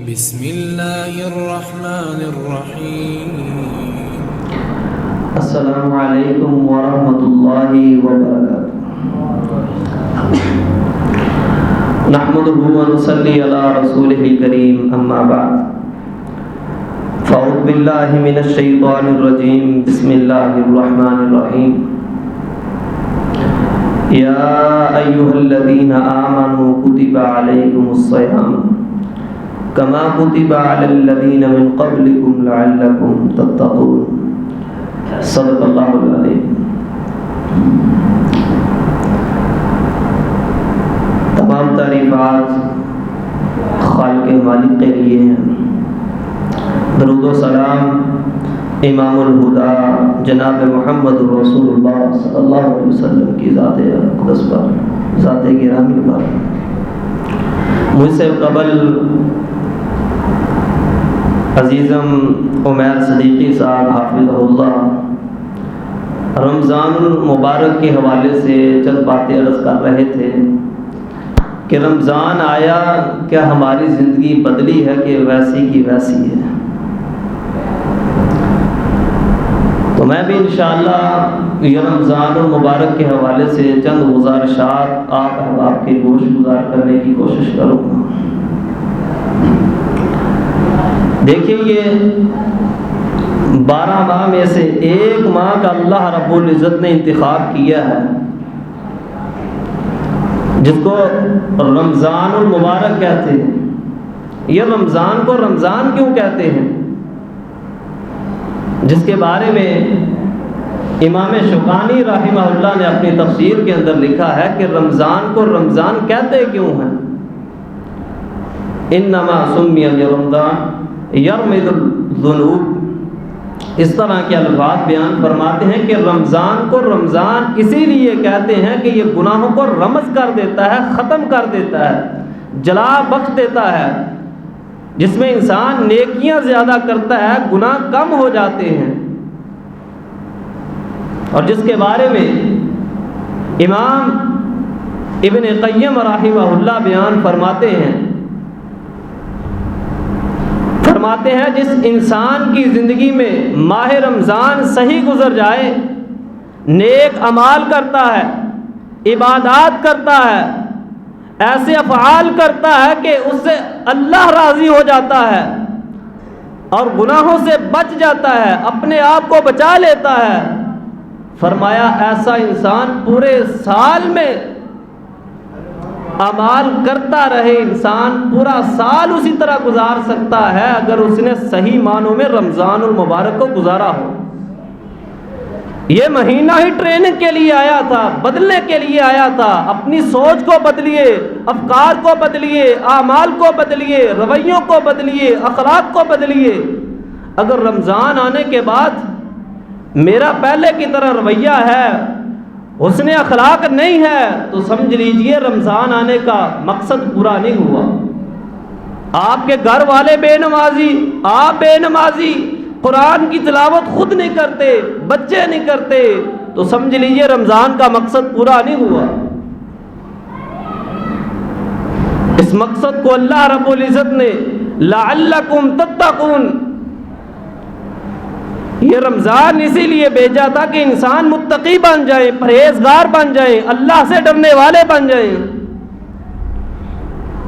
بسم اللہ الرحمن الرحیم۔ السلام علیکم ورحمۃ اللہ وبرکاتہ۔ نحمدہ ونصلی علی رسولہ الکریم، اما بعد فاعوذ باللہ من الشیطان الرجیم، بسم اللہ الرحمن الرحیم۔ یا ایھا الذین آمنوا کتب علیکم الصیام کما کتب علی الذین من قبلکم لعلکم تتقون۔ صدق اللہ العظیم۔ تمام تعریفات خالق مالک کے لیے ہیں۔ درود و سلام امام الہدا جناب محمد رسول اللہ صلی اللہ علیہ وسلم کی ذات اقدس پر، ذات گرامی پر۔ مجھ سے قبل عزیزم عمیر صدیقی صاحب حافظہ اللہ رمضان المبارک کے حوالے سے چند باتیں عرض کر رہے تھے کہ رمضان آیا، کیا ہماری زندگی بدلی ہے کہ ویسی کی ویسی ہے؟ تو میں بھی انشاءاللہ یہ رمضان المبارک کے حوالے سے چند گزارشات آپ احباب کے گوش گزار کرنے کی کوشش کروں گا۔ دیکھیے، یہ 12 ماہ میں سے ایک ماہ کا اللہ رب العزت نے انتخاب کیا ہے، جس کو رمضان المبارک کہتے ہیں۔ یہ رمضان کو رمضان کیوں کہتے ہیں؟ جس کے بارے میں امام شوکانی رحمہ اللہ نے اپنی تفسیر کے اندر لکھا ہے کہ رمضان کو رمضان کہتے کیوں ہیں؟ انما سمی رمضان یرمد الذنوب، اس طرح کے الفاظ بیان فرماتے ہیں کہ رمضان کو رمضان اسی لیے کہتے ہیں کہ یہ گناہوں کو رمز کر دیتا ہے، ختم کر دیتا ہے، جلا بخش دیتا ہے۔ جس میں انسان نیکیاں زیادہ کرتا ہے، گناہ کم ہو جاتے ہیں۔ اور جس کے بارے میں امام ابن قیم رحمہ اللہ بیان فرماتے ہیں جس انسان کی زندگی میں ماہ رمضان صحیح گزر جائے، نیک اعمال کرتا ہے، عبادات کرتا ہے، ایسے افعال کرتا ہے کہ اس سے اللہ راضی ہو جاتا ہے اور گناہوں سے بچ جاتا ہے، اپنے آپ کو بچا لیتا ہے۔ فرمایا ایسا انسان پورے سال میں اعمال کرتا رہے، انسان پورا سال اسی طرح گزار سکتا ہے اگر اس نے صحیح معنوں میں رمضان المبارک کو گزارا ہو۔ یہ مہینہ ہی ٹریننگ کے لیے آیا تھا، بدلنے کے لیے آیا تھا۔ اپنی سوچ کو بدلیے، افکار کو بدلیے، اعمال کو بدلیے، رویوں کو بدلیے، اخلاق کو بدلیے۔ اگر رمضان آنے کے بعد میرا پہلے کی طرح رویہ ہے، حسن اخلاق نہیں ہے، تو سمجھ لیجئے رمضان آنے کا مقصد پورا نہیں ہوا۔ آپ کے گھر والے بے نمازی، آپ بے نمازی، قرآن کی تلاوت خود نہیں کرتے، بچے نہیں کرتے، تو سمجھ لیجئے رمضان کا مقصد پورا نہیں ہوا۔ اس مقصد کو اللہ رب العزت نے لعلکم تتقون، یہ رمضان اسی لیے بھیجا تھا کہ انسان متقی بن جائے، پرہیزگار بن جائے، اللہ سے ڈرنے والے بن جائیں۔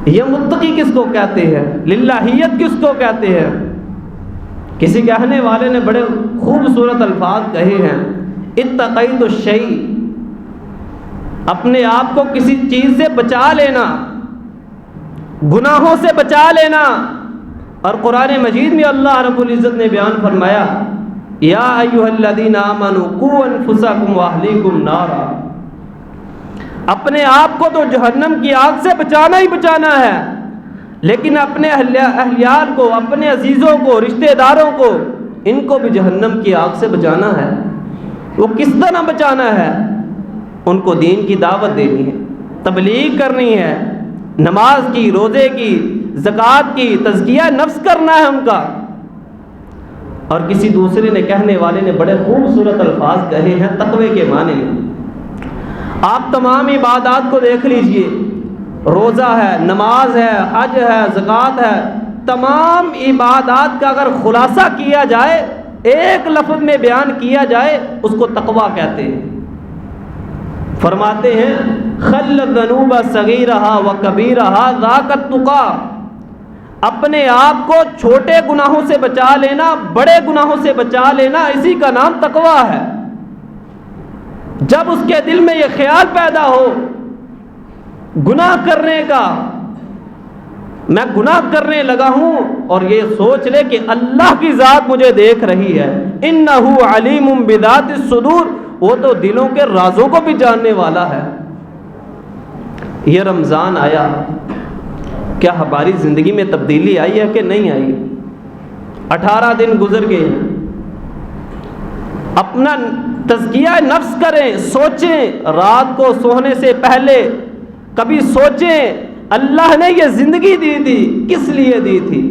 یہ متقی کس کو کہتے ہیں؟ للہیت کس کو کہتے ہیں؟ کسی کہنے والے نے بڑے خوبصورت الفاظ کہے ہیں، اتقیت الشیء، اپنے آپ کو کسی چیز سے بچا لینا، گناہوں سے بچا لینا۔ اور قرآن مجید میں اللہ رب العزت نے بیان فرمایا یا ایھا الذین آمنوا قوا انفسکم واہلیکم نارا، اپنے آپ کو تو جہنم کی آگ سے بچانا ہی بچانا ہے، لیکن اپنے اہلیار کو، اپنے عزیزوں کو، رشتہ داروں کو، ان کو بھی جہنم کی آگ سے بچانا ہے۔ وہ کس طرح بچانا ہے؟ ان کو دین کی دعوت دینی ہے، تبلیغ کرنی ہے، نماز کی، روزے کی، زکوٰۃ کی، تزکیہ نفس کرنا ہے ان کا۔ اور کسی دوسرے نے، کہنے والے نے بڑے خوبصورت الفاظ کہے ہیں تقوی کے معنی میں۔ آپ تمام عبادات کو دیکھ لیجئے، روزہ ہے، نماز ہے، حج ہے، زکوٰۃ ہے، تمام عبادات کا اگر خلاصہ کیا جائے، ایک لفظ میں بیان کیا جائے، اس کو تقویٰ کہتے ہیں۔ فرماتے ہیں خل الذنوب صغیرہا و کبیرہا ذاک التقیٰ، اپنے آپ کو چھوٹے گناہوں سے بچا لینا، بڑے گناہوں سے بچا لینا، اسی کا نام تقویٰ ہے۔ جب اس کے دل میں یہ خیال پیدا ہو گناہ کرنے کا، میں گناہ کرنے لگا ہوں، اور یہ سوچ لے کہ اللہ کی ذات مجھے دیکھ رہی ہے، انہ علیم بذات الصدور، وہ تو دلوں کے رازوں کو بھی جاننے والا ہے۔ یہ رمضان آیا، کیا ہماری زندگی میں تبدیلی آئی ہے کہ نہیں آئی؟ 18 دن گزر گئے ہیں۔ اپنا تزکیہ نفس کریں، سوچیں، رات کو سونے سے پہلے کبھی سوچیں اللہ نے یہ زندگی دی تھی کس لیے دی تھی؟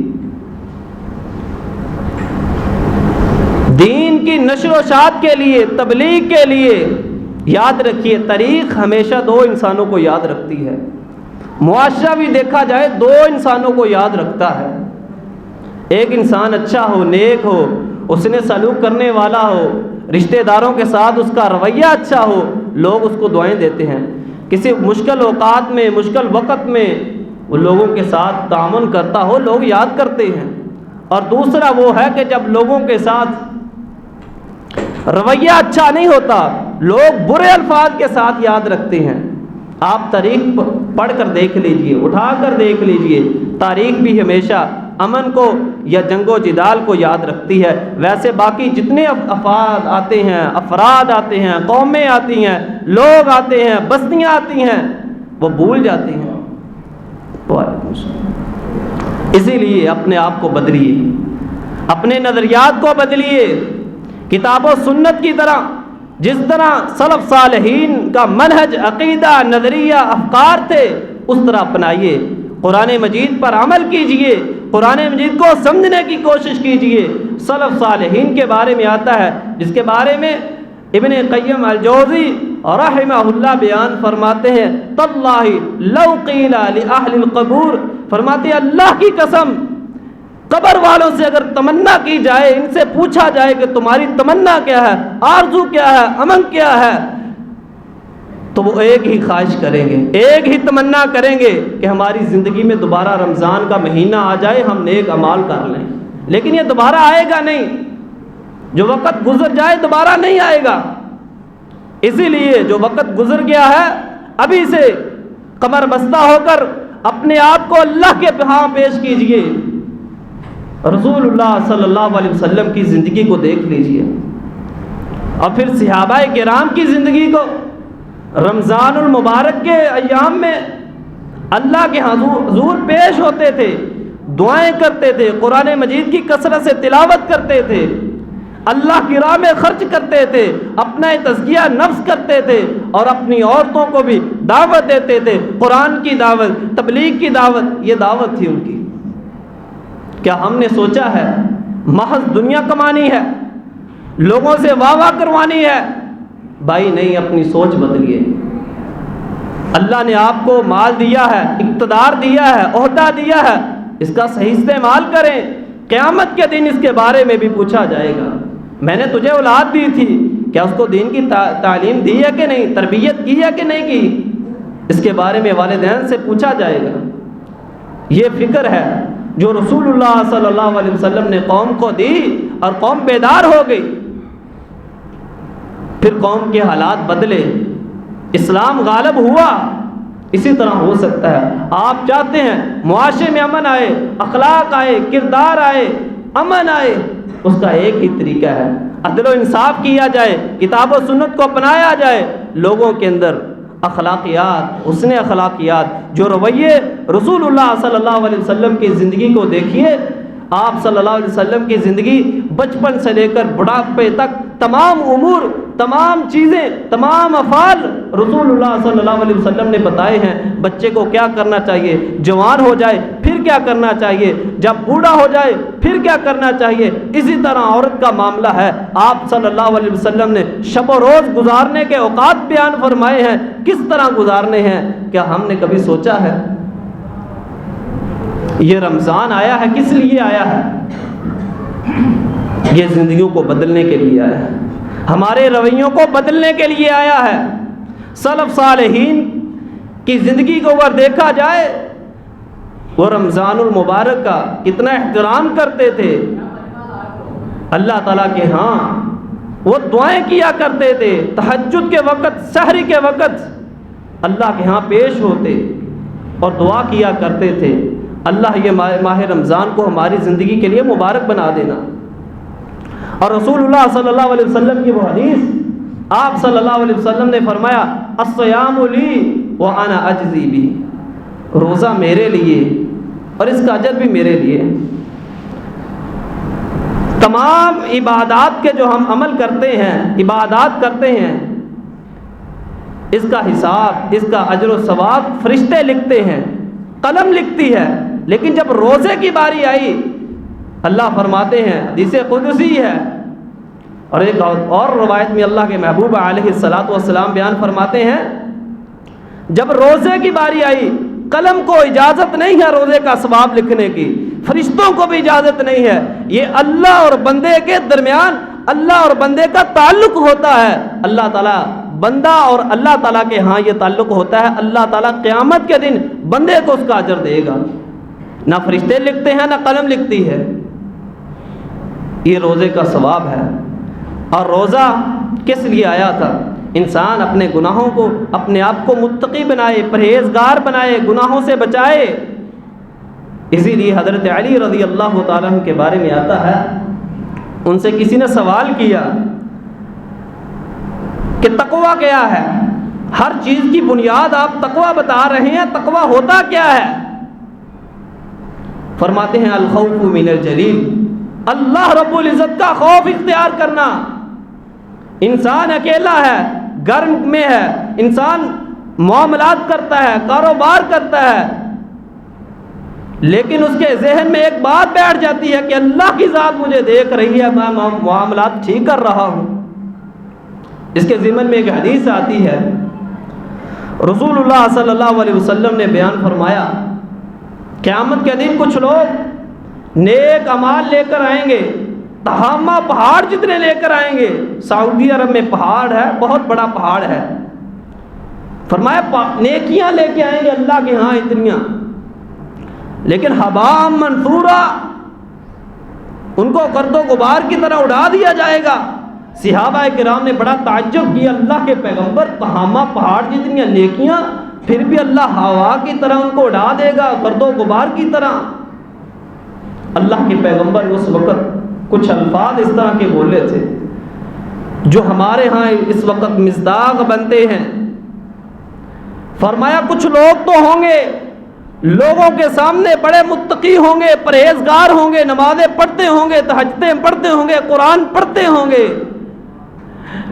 دین کی نشر و اشاعت کے لیے، تبلیغ کے لیے۔ یاد رکھیے تاریخ ہمیشہ دو انسانوں کو یاد رکھتی ہے، معاشرہ بھی دیکھا جائے دو انسانوں کو یاد رکھتا ہے۔ ایک انسان اچھا ہو، نیک ہو، اس نے سلوک کرنے والا ہو، رشتہ داروں کے ساتھ اس کا رویہ اچھا ہو، لوگ اس کو دعائیں دیتے ہیں۔ کسی مشکل اوقات میں، مشکل وقت میں وہ لوگوں کے ساتھ تعاون کرتا ہو، لوگ یاد کرتے ہیں۔ اور دوسرا وہ ہے کہ جب لوگوں کے ساتھ رویہ اچھا نہیں ہوتا، لوگ برے الفاظ کے ساتھ یاد رکھتے ہیں۔ آپ تاریخ پڑھ کر دیکھ لیجئے، اٹھا کر دیکھ لیجئے، تاریخ بھی ہمیشہ امن کو یا جنگ و جدال کو یاد رکھتی ہے۔ ویسے باقی جتنے افراد آتے ہیں، افراد آتے ہیں، قومیں آتی ہیں، لوگ آتے ہیں، بستیاں آتی ہیں، وہ بھول جاتی ہیں۔ اسی لیے اپنے آپ کو بدلیے، اپنے نظریات کو بدلیے، کتاب و سنت کی طرح، جس طرح سلف صالحین کا منہج، عقیدہ، نظریہ، افکار تھے، اس طرح اپنائیے۔ قرآن مجید پر عمل کیجئے، قرآن مجید کو سمجھنے کی کوشش کیجئے۔ سلف صالحین کے بارے میں آتا ہے، جس کے بارے میں ابن قیم الجوزی رحمہ اللہ بیان فرماتے ہیں، تاللہ لو قیل لأہل القبور، فرماتے ہیں اللہ کی قسم، قبر والوں سے اگر تمنا کی جائے، ان سے پوچھا جائے کہ تمہاری تمنا کیا ہے، آرزو کیا ہے، امن کیا ہے، تو وہ ایک ہی خواہش کریں گے، ایک ہی تمنا کریں گے کہ ہماری زندگی میں دوبارہ رمضان کا مہینہ آ جائے، ہم نیک اعمال کر لیں۔ لیکن یہ دوبارہ آئے گا نہیں، جو وقت گزر جائے دوبارہ نہیں آئے گا۔ اسی لیے جو وقت گزر گیا ہے، ابھی سے کمر بستہ ہو کر اپنے آپ کو اللہ کے ہاں پیش کیجئے۔ رسول اللہ صلی اللہ علیہ وسلم کی زندگی کو دیکھ لیجئے، اور پھر صحابہ کرام کی زندگی کو۔ رمضان المبارک کے ایام میں اللہ کے حضور پیش ہوتے تھے، دعائیں کرتے تھے، قرآن مجید کی کثرت سے تلاوت کرتے تھے، اللہ کی راہ میں خرچ کرتے تھے، اپنا تزکیہ نفس کرتے تھے، اور اپنی عورتوں کو بھی دعوت دیتے تھے، قرآن کی دعوت، تبلیغ کی دعوت، یہ دعوت تھی ان کی۔ کیا ہم نے سوچا ہے محض دنیا کمانی ہے، لوگوں سے واہ واہ کروانی ہے؟ بھائی نہیں، اپنی سوچ بدلیے۔ اللہ نے آپ کو مال دیا ہے، اقتدار دیا ہے، عہدہ دیا ہے، اس کا صحیح استعمال کریں۔ قیامت کے دن اس کے بارے میں بھی پوچھا جائے گا، میں نے تجھے اولاد دی تھی، کیا اس کو دین کی تعلیم دی ہے کہ نہیں، تربیت کی ہے کہ نہیں کی، اس کے بارے میں والدین سے پوچھا جائے گا۔ یہ فکر ہے جو رسول اللہ صلی اللہ علیہ وسلم نے قوم کو دی، اور قوم بیدار ہو گئی، پھر قوم کے حالات بدلے، اسلام غالب ہوا۔ اسی طرح ہو سکتا ہے، آپ چاہتے ہیں معاشرے میں امن آئے، اخلاق آئے، کردار آئے، امن آئے، اس کا ایک ہی طریقہ ہے، عدل و انصاف کیا جائے، کتاب و سنت کو اپنایا جائے، لوگوں کے اندر اخلاقیات، حسن اخلاقیات، جو رویے رسول اللہ صلی اللہ علیہ وسلم کی زندگی کو دیکھیے۔ آپ صلی اللہ علیہ وسلم کی زندگی بچپن سے لے کر بڑھاپے تک تمام امور، تمام چیزیں، تمام افعال رسول اللہ صلی اللہ علیہ وسلم نے بتائے ہیں۔ بچے کو کیا کرنا چاہیے، جوان ہو جائے پھر کیا کرنا چاہیے، جب بوڑھا ہو جائے پھر کیا کرنا چاہیے۔ اسی طرح عورت کا معاملہ ہے، آپ صلی اللہ علیہ وسلم نے شب و روز گزارنے کے اوقات بیان فرمائے ہیں، کس طرح گزارنے ہیں۔ کیا ہم نے کبھی سوچا ہے؟ یہ رمضان آیا ہے کس لیے آیا ہے؟ یہ زندگیوں کو بدلنے کے لیے آیا ہے، ہمارے رویوں کو بدلنے کے لیے آیا ہے۔ سلف صالحین کی زندگی کو اگر دیکھا جائے، وہ رمضان المبارک کا کتنا احترام کرتے تھے، اللہ تعالیٰ کے ہاں وہ دعائیں کیا کرتے تھے، تہجد کے وقت، سحری کے وقت اللہ کے ہاں پیش ہوتے اور دعا کیا کرتے تھے، اللہ یہ ماہ رمضان کو ہماری زندگی کے لیے مبارک بنا دینا۔ اور رسول اللہ صلی اللہ علیہ وسلم کی وہ حدیث، آپ صلی اللہ علیہ وسلم نے فرمایا الصیام لی وانا اجزی بہ، روزہ میرے لیے اور اس کا اجر بھی میرے لیے۔ تمام عبادات کے جو ہم عمل کرتے ہیں، عبادات کرتے ہیں، اس کا حساب، اس کا اجر و ثواب فرشتے لکھتے ہیں، قلم لکھتی ہے، لیکن جب روزے کی باری آئی، اللہ فرماتے ہیں، حدیث قدسی ہے، اور ایک اور روایت میں اللہ کے محبوب علیہ الصلاۃ والسلام بیان فرماتے ہیں، جب روزے کی باری آئی، قلم کو اجازت نہیں ہے روزے کا ثواب لکھنے کی، فرشتوں کو بھی اجازت نہیں ہے، یہ اللہ اور بندے کے درمیان، اللہ اور بندے کا تعلق ہوتا ہے، اللہ تعالیٰ بندہ اور اللہ تعالیٰ کے ہاں یہ تعلق ہوتا ہے، اللہ تعالیٰ قیامت کے دن بندے کو اس کا اجر دے گا، نہ فرشتے لکھتے ہیں نہ قلم لکھتی ہے، یہ روزے کا ثواب ہے۔ اور روزہ کس لیے آیا تھا؟ انسان اپنے گناہوں کو، اپنے آپ کو متقی بنائے، پرہیزگار بنائے، گناہوں سے بچائے۔ اسی لیے حضرت علی رضی اللہ تعالیٰ عنہ کے بارے میں آتا ہے، ان سے کسی نے سوال کیا کہ تقویٰ کیا ہے؟ ہر چیز کی بنیاد آپ تقویٰ بتا رہے ہیں، تقویٰ ہوتا کیا ہے؟ فرماتے ہیں الخوف من الجلیل، اللہ رب العزت کا خوف اختیار کرنا۔ انسان اکیلا ہے، گھر میں ہے، انسان معاملات کرتا ہے، کاروبار کرتا ہے، لیکن اس کے ذہن میں ایک بات بیٹھ جاتی ہے کہ اللہ کی ذات مجھے دیکھ رہی ہے، میں معاملات ٹھیک کر رہا ہوں۔ اس کے ضمن میں ایک حدیث آتی ہے، رسول اللہ صلی اللہ علیہ وسلم نے بیان فرمایا، قیامت کے دن کچھ لوگ نیک اعمال لے کر آئیں گے، تہامہ پہاڑ جتنے لے کر آئیں گے، سعودی عرب میں پہاڑ ہے، بہت بڑا پہاڑ ہے، فرمایا نیکیاں لے کے آئیں گے اللہ کے ہاں اتنیاں، لیکن حباء منثورا، ان کو گرد و غبار کی طرح اڑا دیا جائے گا۔ صحابہ کرام نے بڑا تعجب کیا، اللہ کے پیغمبر، تہامہ پہاڑ جتنی نیکیاں، پھر بھی اللہ ہوا کی طرح ان کو اڑا دے گا، گرد و غبار کی طرح۔ اللہ کے پیغمبر اس وقت کچھ الفاظ اس طرح کے بولے تھے جو ہمارے ہاں اس وقت مصداق بنتے ہیں۔ فرمایا کچھ لوگ تو ہوں گے، لوگوں کے سامنے بڑے متقی ہوں گے، پرہیزگار ہوں گے، نمازیں پڑھتے ہوں گے، تہجدیں پڑھتے ہوں گے، قرآن پڑھتے ہوں گے،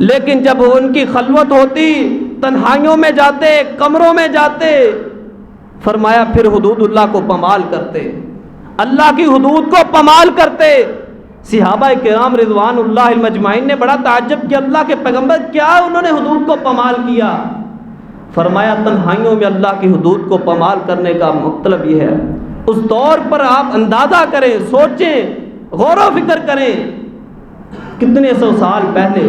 لیکن جب ان کی خلوت ہوتی، تنہائیوں میں جاتے، کمروں میں جاتے، فرمایا پھر حدود اللہ کو پامال کرتے، اللہ کی حدود کو پامال کرتے۔ صحابہ کرام رضوان اللہ مجمعین نے بڑا تعجب کیا، اللہ کے پیغمبر کیا انہوں نے حدود کو پامال کیا؟ فرمایا تنہائیوں میں اللہ کی حدود کو پامال کرنے کا مطلب یہ ہے، اس دور پر آپ اندازہ کریں، سوچیں، غور و فکر کریں، کتنے سو سال پہلے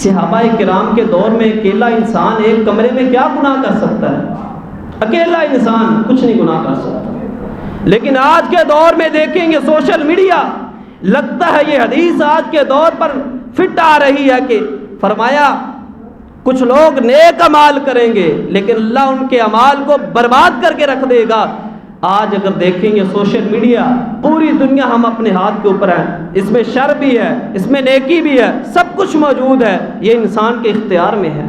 صحابہ کرام کے دور میں اکیلا انسان ایک کمرے میں کیا گناہ کر سکتا ہے؟ اکیلا انسان کچھ نہیں گناہ کر سکتا، لیکن آج کے دور میں دیکھیں گے سوشل میڈیا، لگتا ہے یہ حدیث آج کے دور پر فٹ آ رہی ہے کہ فرمایا کچھ لوگ نیک اعمال کریں گے لیکن اللہ ان کے اعمال کو برباد کر کے رکھ دے گا۔ آج اگر دیکھیں گے سوشل میڈیا، پوری دنیا ہم اپنے ہاتھ کے اوپر ہے، اس میں شر بھی ہے، اس میں نیکی بھی ہے، سب کچھ موجود ہے، یہ انسان کے اختیار میں ہے۔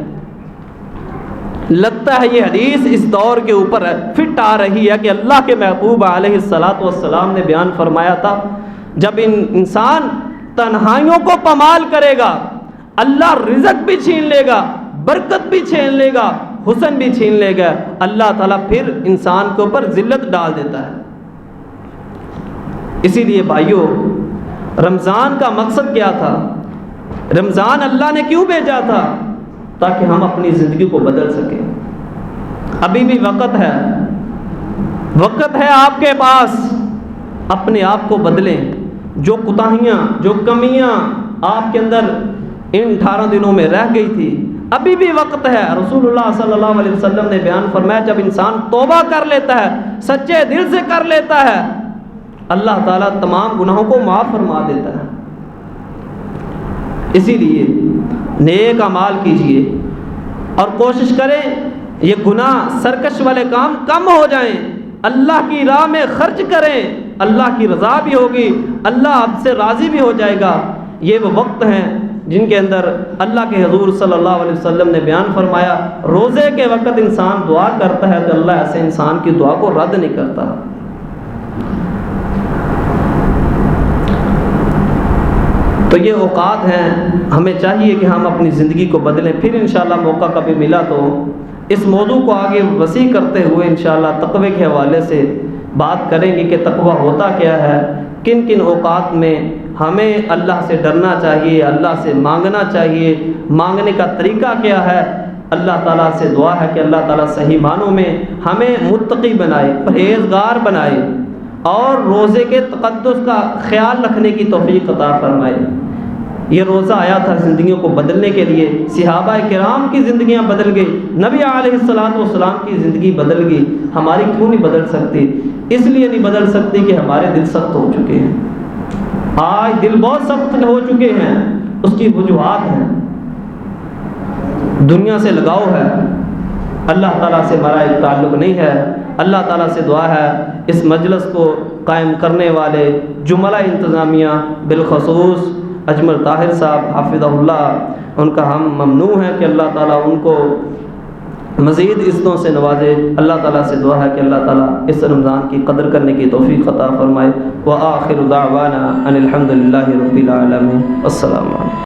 لگتا ہے یہ حدیث اس دور کے اوپر فٹ آ رہی ہے کہ اللہ کے محبوب علیہ الصلاۃ والسلام نے بیان فرمایا تھا، جب انسان تنہائیوں کو پامال کرے گا، اللہ رزق بھی چھین لے گا، برکت بھی چھین لے گا، حسن بھی چھین لے گا، اللہ تعالیٰ پھر انسان کے اوپر ذلت ڈال دیتا ہے۔ اسی لیے بھائیوں، رمضان کا مقصد کیا تھا؟ رمضان اللہ نے کیوں بھیجا تھا؟ تاکہ ہم اپنی زندگی کو بدل سکیں۔ ابھی بھی وقت ہے، وقت ہے آپ کے پاس، اپنے آپ کو بدلیں۔ جو کوتاہیاں، جو کمیاں آپ کے اندر ان 18 دنوں میں رہ گئی تھی، ابھی بھی وقت ہے۔ رسول اللہ صلی اللہ علیہ وسلم نے بیان فرمایا جب انسان توبہ کر لیتا ہے، سچے دل سے کر لیتا ہے، اللہ تعالیٰ تمام گناہوں کو معاف فرما دیتا ہے۔ اسی لیے نیک اعمال کیجئے اور کوشش کریں یہ گناہ سرکش والے کام کم ہو جائیں، اللہ کی راہ میں خرچ کریں، اللہ کی رضا بھی ہوگی، اللہ آپ سے راضی بھی ہو جائے گا۔ یہ وہ وقت ہیں جن کے اندر اللہ کے حضور صلی اللہ علیہ وسلم نے بیان فرمایا روزے کے وقت انسان دعا کرتا ہے تو اللہ ایسے انسان کی دعا کو رد نہیں کرتا۔ تو یہ اوقات ہیں، ہمیں چاہیے کہ ہم اپنی زندگی کو بدلیں۔ پھر انشاءاللہ موقع کبھی ملا تو اس موضوع کو آگے وسیع کرتے ہوئے انشاءاللہ تقوی کے حوالے سے بات کریں گے کہ تقوی ہوتا کیا ہے، کن کن اوقات میں ہمیں اللہ سے ڈرنا چاہیے، اللہ سے مانگنا چاہیے، مانگنے کا طریقہ کیا ہے۔ اللہ تعالیٰ سے دعا ہے کہ اللہ تعالیٰ صحیح معنوں میں ہمیں متقی بنائے، پرہیزگار بنائے اور روزے کے تقدس کا خیال رکھنے کی توفیق عطا فرمائے۔ یہ روزہ آیا تھا زندگیوں کو بدلنے کے لیے، صحابہ کرام کی زندگیاں بدل گئی، نبی علیہ السلام کی زندگی بدل گئی، ہماری کیوں نہیں بدل سکتی؟ اس لیے نہیں بدل سکتی کہ ہمارے دل سخت ہو چکے ہیں، آج دل بہت سخت ہو چکے ہیں۔ اس کی وجوہات ہیں، دنیا سے لگاؤ ہے، اللہ تعالیٰ سے ہمارا ایک تعلق نہیں ہے۔ اللہ تعالیٰ سے دعا ہے اس مجلس کو قائم کرنے والے جملہ انتظامیہ بالخصوص اجمل طاہر صاحب حافظہ اللہ، ان کا ہم ممنوع ہیں کہ اللہ تعالیٰ ان کو مزید عزتوں سے نوازے۔ اللہ تعالیٰ سے دعا ہے کہ اللہ تعالیٰ اس رمضان کی قدر کرنے کی توفیق عطا فرمائے۔ وآخر دعوانا ان الحمد للہ رب العالمین۔ السلام علیکم۔